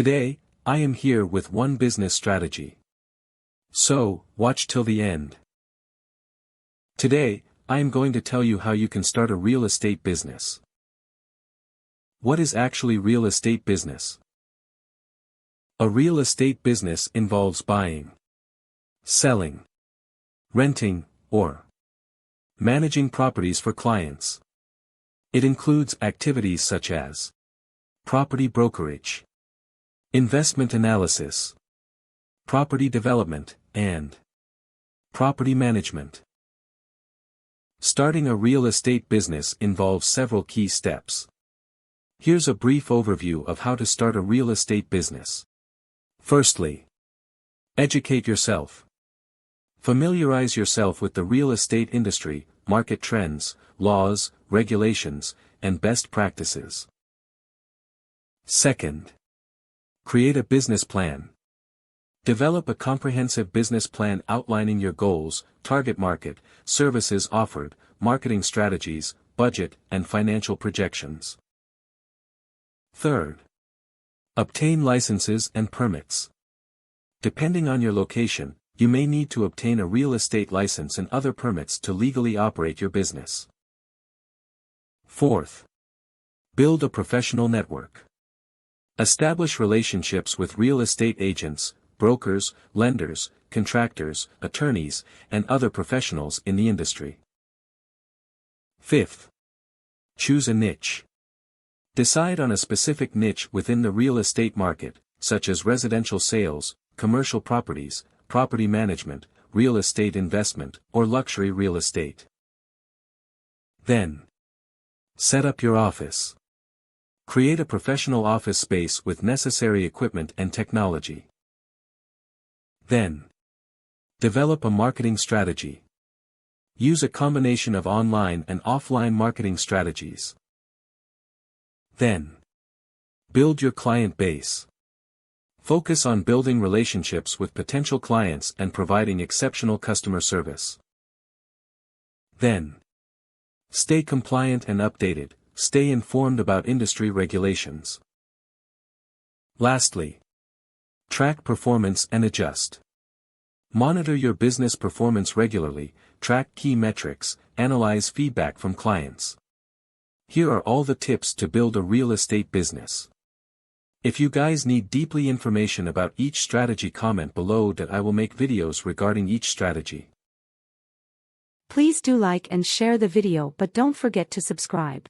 Today, I am here with one business strategy. So, watch till the end. Today, I am going to tell you how you can start a real estate business. What is actually real estate business? A real estate business involves buying, selling, renting, or managing properties for clients. It includes activities such as property brokerage, investment analysis, property development, and property management. Starting a real estate business involves several key steps. Here's a brief overview of how to start a real estate business. Firstly, educate yourself. Familiarize yourself with the real estate industry, market trends, laws, regulations, and best practices. Second, create a business plan. Develop a comprehensive business plan outlining your goals, target market, services offered, marketing strategies, budget, and financial projections. Third, obtain licenses and permits. Depending on your location, you may need to obtain a real estate license and other permits to legally operate your business. Fourth, build a professional network. Establish relationships with real estate agents, brokers, lenders, contractors, attorneys, and other professionals in the industry. Fifth, choose a niche. Decide on a specific niche within the real estate market, such as residential sales, commercial properties, property management, real estate investment, or luxury real estate. Then, set up your office. Create a professional office space with necessary equipment and technology. Then, develop a marketing strategy. Use a combination of online and offline marketing strategies. Then, build your client base. Focus on building relationships with potential clients and providing exceptional customer service. Then, stay compliant and updated, stay informed about industry regulations. Lastly, track performance and adjust. Monitor your business performance regularly, track key metrics, analyze feedback from clients. Here are all the tips to build a real estate business. If you guys need deeply information about each strategy, comment below that I will make videos regarding each strategy. Please do like and share the video, but don't forget to subscribe.